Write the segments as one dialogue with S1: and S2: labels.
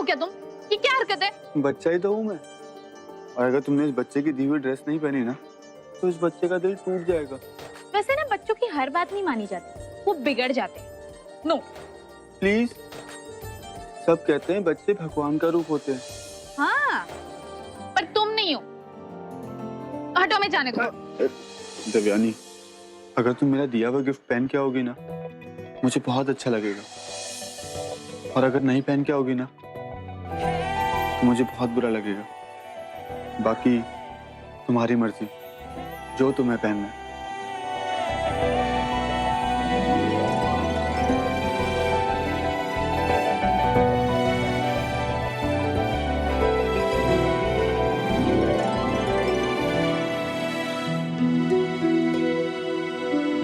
S1: क्या तुम? ये क्या हरकत है?
S2: बच्चा ही तो हूँ मैं, और अगर तुमने इस बच्चे की दी हुई ड्रेस नहीं पहनी ना तो इस बच्चे का दिल टूट जाएगा।
S1: वैसे ना बच्चों की हर बात नहीं मानी जाती, वो बिगड़ जाते हैं। नो
S2: प्लीज, सब कहते हैं बच्चे भगवान का रूप होते हैं।
S1: हाँ, पर तुम नहीं हो। हटो, मैं जाने दो।
S2: देवयानी, अगर तुम मेरा दिया हुआ गिफ्ट पहन के आओगी ना मुझे बहुत अच्छा लगेगा, और अगर नहीं पहन के आओगी ना तो मुझे बहुत बुरा लगेगा। बाकी तुम्हारी मर्जी, जो तुम्हें पहनना है।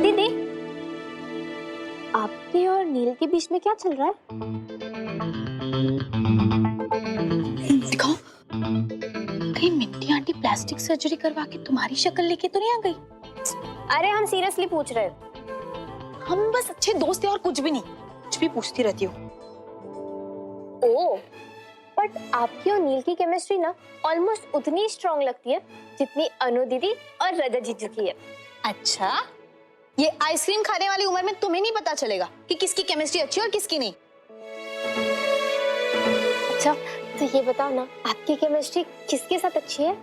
S3: दीदी, आपके और नील के बीच में क्या चल रहा है?
S1: दिखाओ, कहीं मिट्टी आंटी प्लास्टिक सर्जरी करवा के तुम्हारी शक्ल लेके तो नहीं आ गई?
S3: अरे हम सीरियसली पूछ रहे हैं।
S1: हम बस अच्छे दोस्त हैं और कुछ भी नहीं। कुछ भी पूछती रहती हो।
S3: ओह, बट आपकी और नील की केमिस्ट्री ना ऑलमोस्ट उतनी स्ट्रॉन्ग लगती है जितनी अनु दीदी और रजा जीजू की है।
S1: अच्छा, ये आइसक्रीम खाने वाली उम्र में तुम्हें नहीं पता चलेगा कि किसकी केमिस्ट्री अच्छी है और किसकी नहीं।
S3: अच्छा, तो ये बताओ ना, आपकी केमिस्ट्री किसके साथ अच्छी है?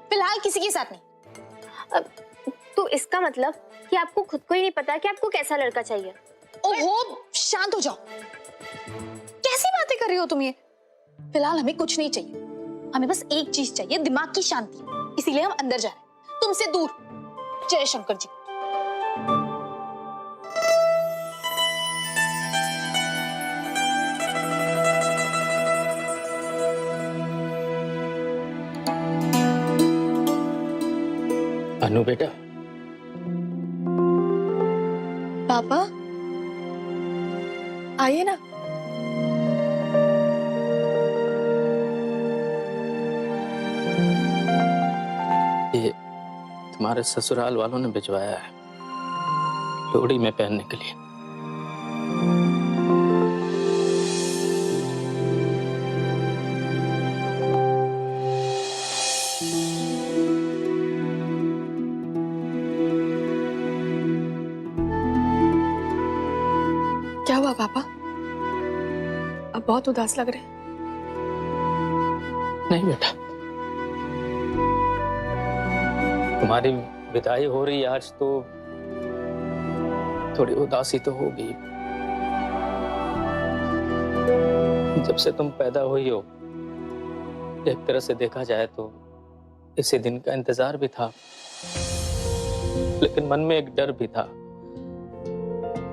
S1: फिलहाल किसी के साथ नहीं।
S3: तो इसका मतलब कि आपको खुद को ही नहीं पता कि आपको कैसा लड़का चाहिए।
S1: ओहो, शांत हो जाओ। कैसी बातें कर रही हो तुम ये? फिलहाल हमें कुछ नहीं चाहिए, हमें बस एक चीज चाहिए, दिमाग की शांति। इसीलिए हम अंदर जा रहे हैं, तुमसे दूर। जय शंकर जी।
S4: अनु बेटा।
S5: पापा आइए ना।
S4: ये तुम्हारे ससुराल वालों ने भिजवाया है लोहड़ी में पहनने के लिए।
S5: क्या हुआ पापा? अब बहुत उदास लग रहे हैं।
S4: नहीं बेटा, तुम्हारी विदाई हो रही है आज तो थोड़ी उदासी तो होगी। जब से तुम पैदा हुई हो एक तरह से देखा जाए तो इसी दिन का इंतजार भी था, लेकिन मन में एक डर भी था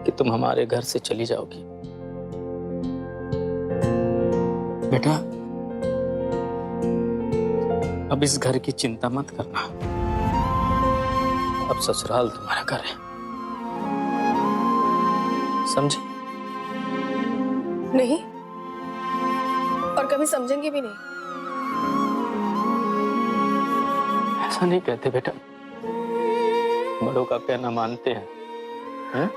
S4: कि तुम हमारे घर से चली जाओगी। बेटा, अब इस घर की चिंता मत करना, अब ससुराल तुम्हारा घर है, समझे?
S5: नहीं, और कभी समझेंगे भी नहीं।
S4: ऐसा नहीं कहते बेटा, बड़ों का कहना मानते हैं, हैं?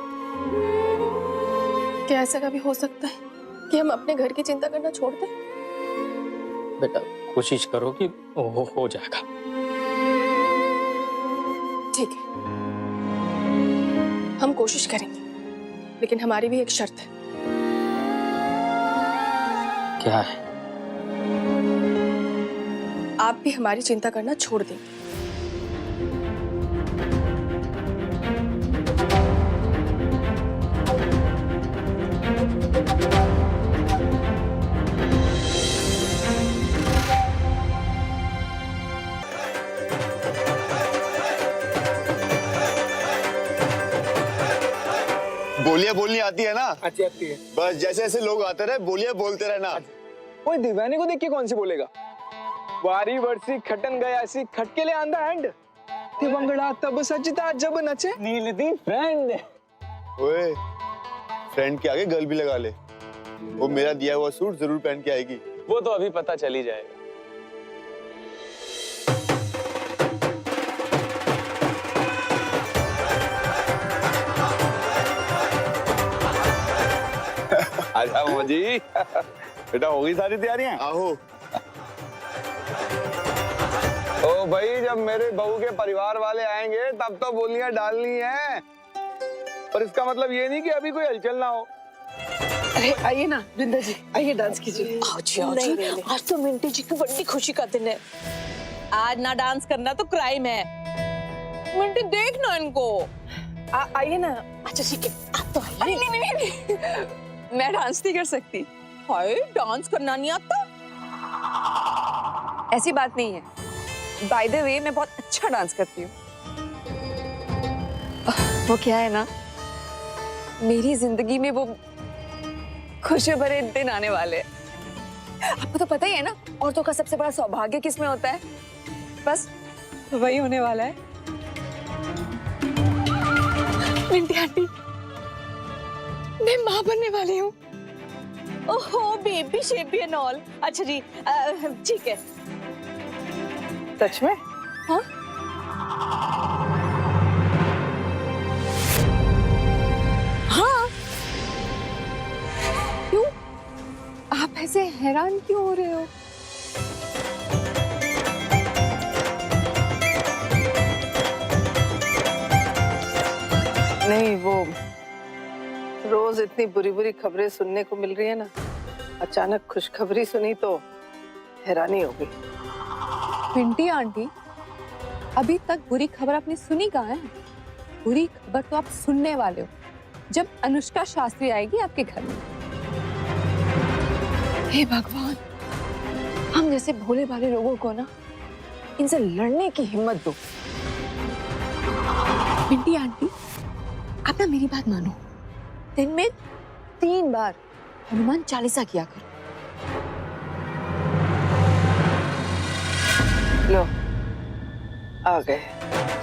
S5: क्या ऐसा कभी हो सकता है कि हम अपने घर की चिंता करना छोड़ दें?
S4: बेटा कोशिश करो कि हो जाएगा।
S5: ठीक है, हम कोशिश करेंगे, लेकिन हमारी भी एक शर्त है।
S4: क्या है?
S5: आप भी हमारी चिंता करना छोड़ देंगे।
S2: बोलियां बोलनी आती है ना?
S6: आती है।
S2: बस जैसे जैसे लोग आते रहे बोलियां बोलते रहना।
S6: कोई दीवानी को देख के कौन सी बोलेगा? वारी वर्षी खटन गया सी खटके ले आंदा एंड दिवंगड़ा तब सजता जब नचे नीलदी फ्रेंड।
S2: ओए, फ्रेंड के आगे गर्ल भी लगा ले, वो मेरा दिया हुआ सूट जरूर पहन के आएगी।
S6: वो तो अभी पता चल ही जाएगा।
S2: आजा मोजी।
S7: बेटा होगी सारी तैयारियां?
S2: आहो।
S7: ओ भाई, जब मेरे बहू के परिवार वाले आएंगे तब तो बोलियां डालनी है, पर इसका मतलब ये नहीं कि अभी कोई हलचल ना हो।
S5: अरे आइए ना वृंदा जी, आइए डांस कीजिए।
S8: आओ जी, आज तो मिंटू जी की बड़ी खुशी का दिन है। आज ना डांस करना तो क्राइम है। मिंटू देख ना इनको।
S5: आइए ना।
S8: अच्छा ठीक है, आप तो आइए।
S5: नहीं, मैं डांस नहीं कर सकती।
S8: हाय, डांस करना नहीं आता?
S5: ऐसी बात नहीं है। बाय द वे मैं बहुत अच्छा डांस करती हूँ। वो क्या है ना, मेरी जिंदगी में वो खुशियों भरे दिन आने वाले हैं। आपको तो पता ही है ना, औरतों का सबसे बड़ा सौभाग्य किसमें होता है? बस वही होने वाला है। मिंटी आंटी, मैं माँ बनने वाली हूँ।
S8: ओहो, बेबी शेबी एंड ऑल। अच्छा जी, ठीक है।
S5: सच में? हाँ? हाँ? क्यों? आप ऐसे हैरान क्यों हो रहे हो?
S9: नहीं, वो रोज इतनी बुरी बुरी खबरें सुनने को मिल रही है ना, अचानक खुशखबरी सुनी तो हैरानी हो गई।
S5: पिंटी आंटी, अभी तक बुरी खबर आपने सुनी कहाँ है? बुरी खबर तो आप सुनने वाले हो जब अनुष्का शास्त्री आएगी आपके घर में। हे भगवान, हम जैसे भोले भाले लोगों को ना इनसे लड़ने की हिम्मत दो। पिंटी आंटी, आप ना मेरी बात मानो, दिन में 3 बार हनुमान चालीसा किया करो।
S9: लो, आ गए।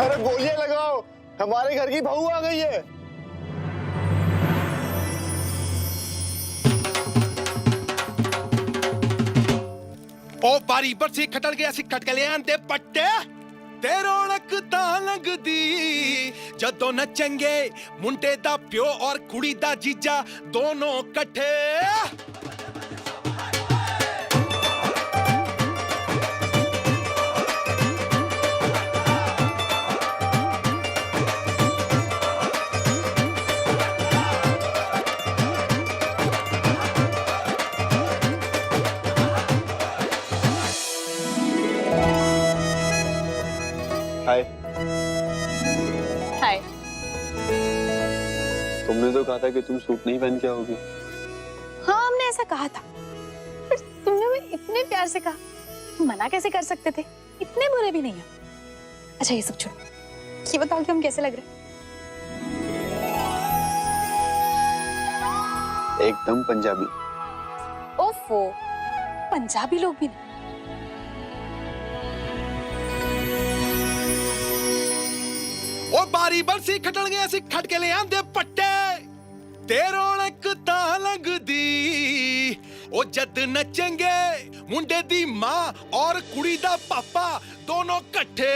S2: अरे गोलियां लगाओ, हमारे घर की बहू आ गई है।
S10: ओ बारी बरसी खटल गया सी खट के आंदे पट्टे ते रौनक तां लगदी जदों नचेंगे मुंडे दा प्यो और कुड़ी दा जीजा दोनों कट्ठे।
S2: हाय।
S1: हाय।
S2: तुमने तो कहा था कि तुम सूट नहीं पहन के आओगी।
S1: हाँ, हमने ऐसा कहा था, पर तुमने वो इतने प्यार से कहा, मना कैसे कर सकते थे? इतने बुरे भी नहीं है। अच्छा ये सब छोड़ो, ये बताओ कि हम कैसे लग रहे हैं?
S2: एकदम पंजाबी।
S1: ओफो, पंजाबी लोग भी नहीं।
S10: ओ बारी बरसी खटल गया सी खट के आंदे पट्टे ते रौनक तां लगदी ओ जद नचेंगे मुंडे दी मां और कुड़ी दा पापा दोनों कट्ठे।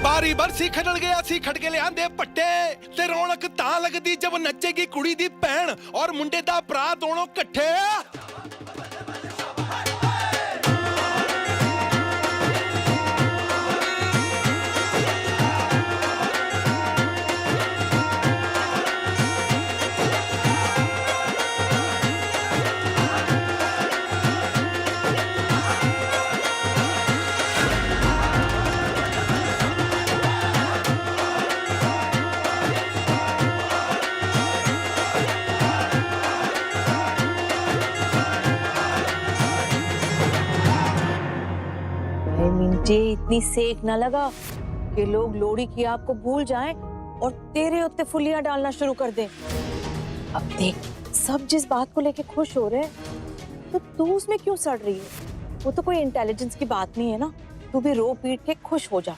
S10: बारी बरसी खटल गया सी खट के आंदे पट्टे ते रौनक तां लगदी जब नचेगी कुड़ी दी भैन और मुंडे दा भरा दोनों कट्ठे।
S8: मिंटे, इतनी सेक न लगा कि लोग लोहड़ी की आग को भूल जाएं और तेरे उत्ते फुलियां डालना शुरू कर दे। अब देख, सब जिस बात को लेके खुश हो रहे हैं, तो तू उसमें क्यों सड़ रही है? वो तो कोई इंटेलिजेंस की बात नहीं है ना। तू भी रो पीट के खुश हो जा।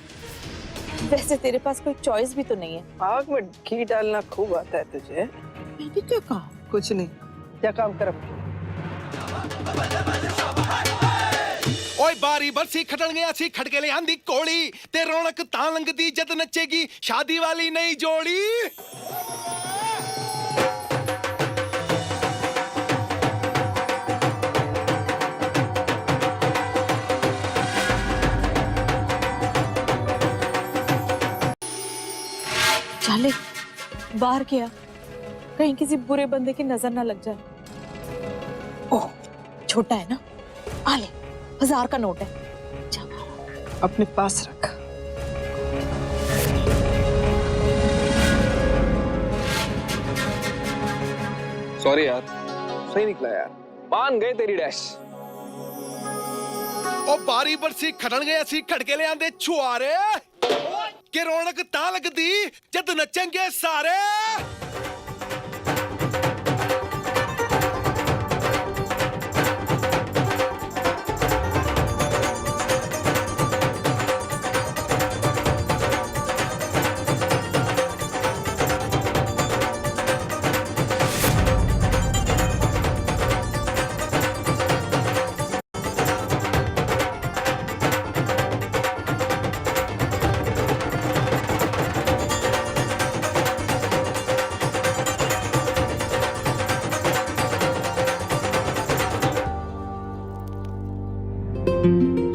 S8: वैसे तेरे पास कोई चॉइस भी तो नहीं है।
S9: आग में घी डालना खूब आता है तुझे।
S8: मैंने क्या कहा?
S9: कुछ नहीं, क्या काम कर।
S10: ਓਏ ਬਾਰੀ ਬਰਸੀ ਖਟਣ ਗਿਆ ਸੀ ਖਟਕੇ ਲਿਆਂਦੀ ਕੋਲੀ ਤੇ ਰੌਣਕ ਤਾਂ ਲੰਘਦੀ ਜਦ ਨੱਚੇਗੀ ਸ਼ਾਦੀ ਵਾਲੀ ਨਹੀਂ ਜੋੜੀ
S8: चले बाहर गया, कहीं किसी बुरे बंदे की नजर ना लग जाए। ओह, छोटा है ना, आ ले, 1000 का नोट है।
S9: अपने पास रख।
S6: सॉरी यार, सही निकला यार, मान गए तेरी डैश।
S10: ਉਹ ਬਾਰੀ ਬਰਸੀ ਖਟਣ ਗਿਆ ਸੀ ਖਟਕੇ ਲਿਆਂਦੇ ਛੁਆਰੇ ਕਿ ਰੌਣਕ ਤਾਂ ਲੱਗਦੀ ਜਦ ਨੱਚਣਗੇ ਸਾਰੇ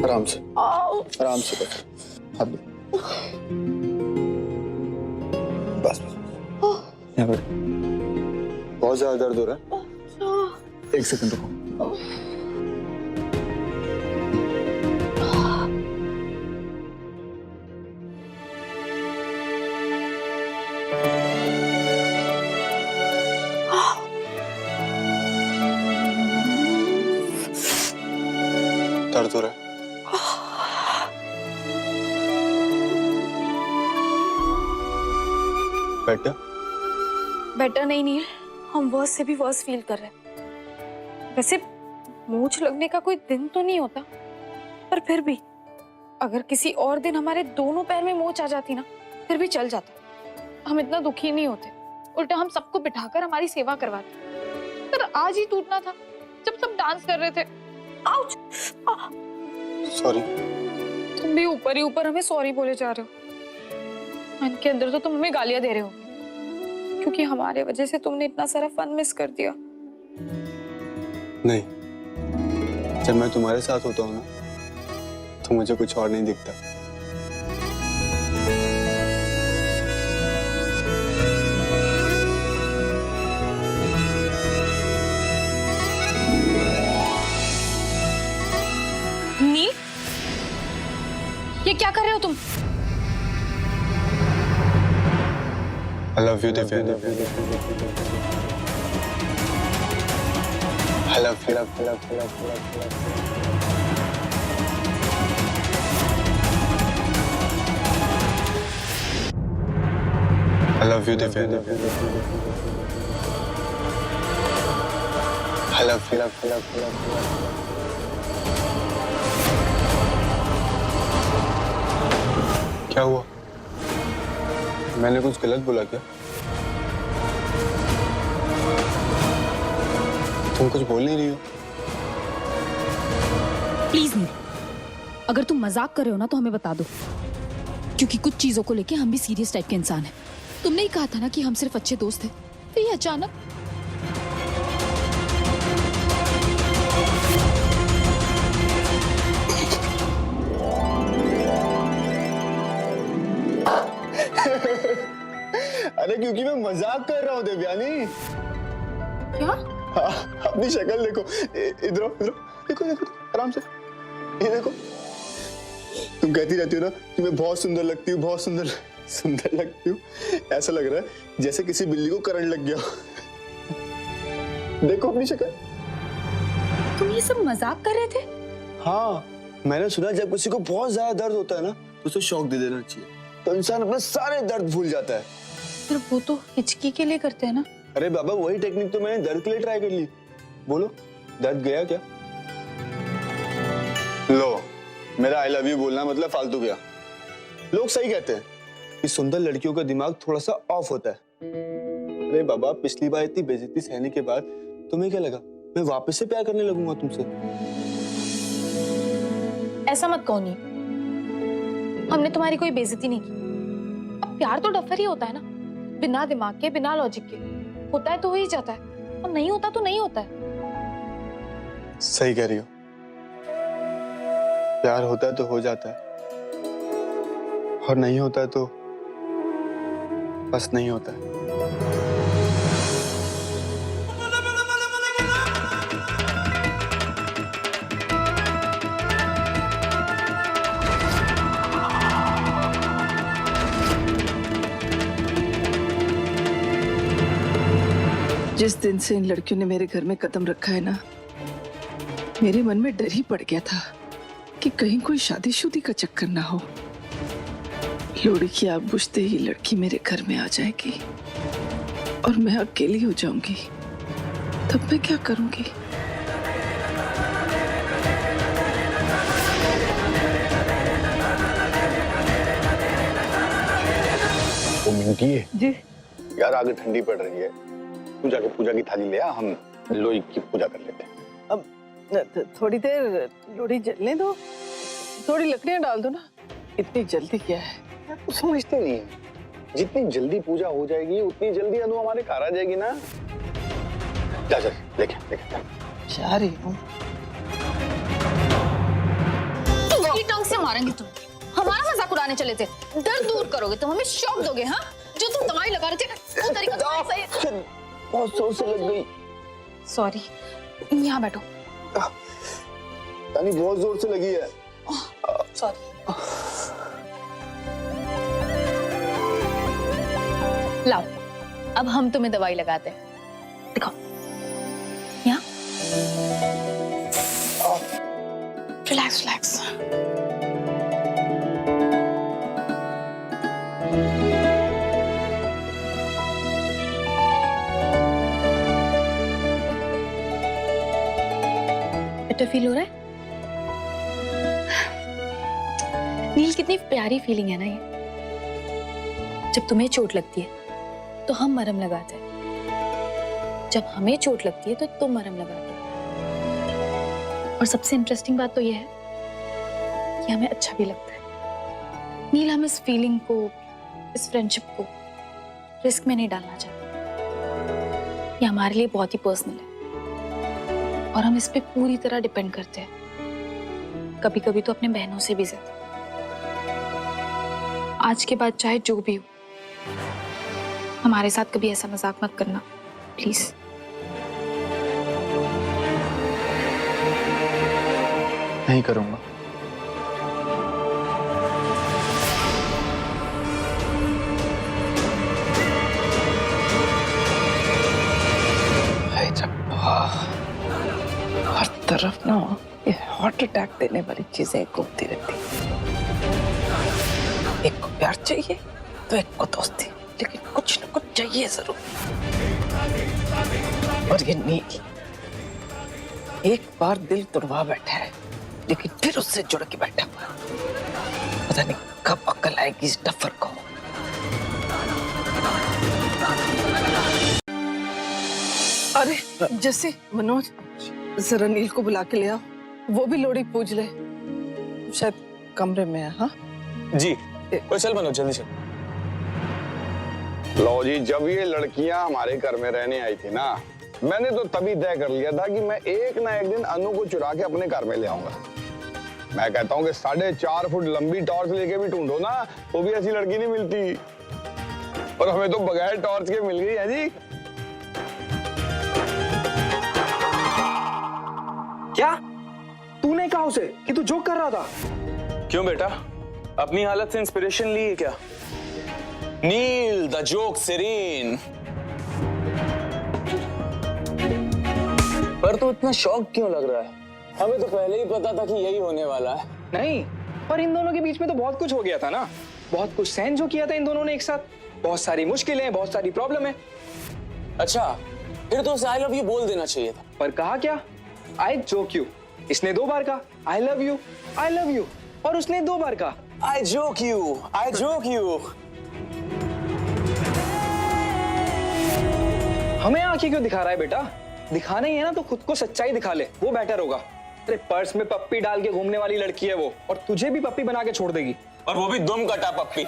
S2: आराम से, आराम से बैठ। हाथ दो। बस बस यहाँ बैठ। बहुत ज्यादा दर्द हो रहा है, 1 सेकंड रुको। दर्द हो रहा है? बेटर?
S1: बेटर नहीं नील, हम वर्स से भी वर्स फील कर रहे हैं। वैसे मूंछ लगने का कोई दिन तो नहीं होता, पर फिर भी अगर किसी और दिन हमारे दोनों पैर में मोच आ जाती ना, फिर भी चल जाता। हम इतना दुखी नहीं होते, उल्टा हम सबको बिठाकर हमारी सेवा करवाते। पर आज ही टूटना था जब सब डांस कर रहे थे। आउच!
S2: सॉरी।
S1: तुम भी ऊपर ही ऊपर हमें सॉरी बोले जा रहे हो। मन के अंदर तो तुम हमें गालियां दे रहे हो, क्योंकि हमारे वजह से तुमने इतना सारा फन मिस कर दिया।
S2: नहीं, जब मैं तुम्हारे साथ होता हूँ ना, तो मुझे कुछ और नहीं दिखता।
S1: नील, ये क्या कर रहे हो तुम?
S2: I love you, Divya. I love you. I love you, Divya. I love you. क्या हुआ? मैंने कुछ गलत बोला क्या? तुम कुछ बोल नहीं रही हो?
S11: प्लीज नहीं, अगर तुम मजाक कर रहे हो ना तो हमें बता दो, क्योंकि कुछ चीजों को लेके हम भी सीरियस टाइप के इंसान हैं। तुमने ही कहा था ना कि हम सिर्फ अच्छे दोस्त हैं, फिर ये अचानक।
S2: अरे क्योंकि मैं मजाक कर रहा हूँ देवयानी।
S1: क्या?
S2: हाँ, अपनी शक्ल देखो, इधर देखो आराम से, ये देखो। तुम कहती रहती हो ना कि मैं बहुत सुंदर लगती हूँ, बहुत सुंदर लगती हूँ। ऐसा लग रहा है जैसे किसी बिल्ली को करंट लग गया। देखो अपनी शक्ल।
S11: तुम ये सब मजाक कर रहे थे?
S2: हाँ, मैंने सुना जब किसी को बहुत ज्यादा दर्द होता है ना, तो उसे शॉक दे देना चाहिए, तो इंसान अपने सारे दर्द भूल जाता है।
S1: फिर वो तो हिचकी के लिए करते हैं ना।
S2: अरे बाबा वही टेक्निक तो मैंने दर्द के लिए ट्राई कर ली। बोलो दर्द गया क्या? लो मेरा आई लव यू बोलना मतलब फालतू गया। लोग सही कहते हैं कि सुंदर लड़कियों का दिमाग थोड़ा सा ऑफ होता है। अरे बाबा पिछली बार इतनी बेइज्जती सहने के बाद तुम्हें क्या लगा मैं वापस से प्यार करने लगूंगा तुमसे?
S1: ऐसा मत कहो नहीं, हमने तुम्हारी कोई बेइज्जती नहीं की। अब प्यार तो डफर ही होता है ना, बिना दिमाग के बिना लॉजिक के। होता है तो हो ही जाता है और नहीं होता तो नहीं होता है।
S2: सही कह रही हो, प्यार होता है तो हो जाता है और नहीं होता है तो बस नहीं होता है।
S9: जिस दिन से इन लड़कियों ने मेरे घर में कदम रखा है ना, मेरे मन में डर ही पड़ गया था कि कहीं कोई शादीशुदी का चक्कर ना हो। लोड़ी की आग बुझते ही लड़की मेरे घर में आ जाएगी और मैं अकेली हो जाऊंगी, तब मैं क्या करूंगी?
S7: वो मिनटी है
S9: जी
S7: यार, आगे ठंडी पड़ रही है, तू जाके पूजा की थाली ले आ, हम लोई की पूजा कर लेते हैं।
S9: अब थोड़ी देर लोड़ी जलने दो, थोड़ी लकड़ियां डाल दो ना, इतनी जल्दी क्या है?
S7: तू समझते नहीं है, जितनी जल्दी पूजा हो जाएगी उतनी जल्दी अनु हमारे घर आ जाएगी ना। जा चल लेके
S9: जा रही हूँ।
S1: तुम्हारी टंग से मारेंगे तुम। हमारा मजाक उड़ाने चले थे, दर्द दूर करोगे तुम, हमें शौक दोगे। हाँ जो तुम दवाई लगा रहे थे वो तरीका तुम्हारा सही है।
S9: बहुत जोर से लग गई।
S1: सॉरी, यहाँ बैठो।
S2: यानी बहुत जोर से लगी है।
S1: सॉरी। लाओ अब हम तुम्हें दवाई लगाते हैं, दिखाओ यहाँ। Relax relax. बेटर फील हो रहा है? नील कितनी प्यारी फीलिंग है ना ये। जब तुम्हें चोट लगती है तो हम मरहम लगाते हैं, जब हमें चोट लगती है तो तुम मरहम लगाते हो। और सबसे इंटरेस्टिंग बात तो ये है कि हमें अच्छा भी लगता है। नील हम इस फीलिंग को, इस फ्रेंडशिप को रिस्क में नहीं डालना चाहते। ये हमारे लिए बहुत ही पर्सनल है और हम इस पे पूरी तरह डिपेंड करते हैं, कभी कभी तो अपने बहनों से भी ज्यादा। आज के बाद चाहे जो भी हो, हमारे साथ कभी ऐसा मजाक मत करना प्लीज।
S2: नहीं करूंगा।
S9: हर तरफ ना ये हार्ट अटैक देने वाली चीजें घूमती रहती। एक को प्यार चाहिए तो एक को दोस्ती, लेकिन कुछ न कुछ चाहिए जरूर। और ये नील एक बार दिल तोड़वा बैठा है, लेकिन फिर उससे जुड़ के बैठा हुआ। पता नहीं कब अक्ल आएगी इस डफर को। अरे जैसे मनोज, जरा नील को बुला के ले आओ, वो भी लोड़ी पूज ले। शायद कमरे में है। हाँ
S7: जी चल मनोज जल्दी चल। लो जी, जब ये लड़कियां हमारे घर में रहने आई थी ना, मैंने तो तभी तय कर लिया था कि मैं एक ना एक दिन अनु को चुरा के अपने घर में ले आऊंगा। मैं कहता हूँ कि 4.5 फुट लंबी टॉर्च लेके भी ढूंढो ना, तो भी ऐसी लड़की नहीं मिलती। और हमें तो बगैर टॉर्च के मिल गई है जी।
S6: क्या तूने कहा उसे कि तू जोक कर रहा था?
S12: क्यों बेटा, अपनी हालत से इंस्पिरेशन ली है क्या? नील द जोक सिरीन। पर तू इतना शॉक क्यों लग रहा है? हमें तो पहले ही पता था कि यही होने वाला है।
S6: नहीं, पर इन दोनों के बीच में तो बहुत कुछ हो गया था ना, बहुत कुछ सहन जो किया था इन दोनों ने एक साथ। बहुत सारी मुश्किलें, बहुत सारी प्रॉब्लम है।
S12: अच्छा, फिर तो उसे आई लव यू बोल देना चाहिए था।
S6: पर कहा क्या? I joke you. इसने 2 बार कहा आई लव यू, और उसने 2 बार कहा
S12: I joke you, I joke you.
S6: हमें आंखें क्यों दिखा रहा है बेटा? दिखाना ही है ना तो खुद को सच्चाई दिखा ले, वो बेटर होगा। अरे पर्स में पप्पी डाल के घूमने वाली लड़की है वो, और तुझे भी पप्पी बना के छोड़ देगी।
S12: और वो भी दुम कटा पप्पी।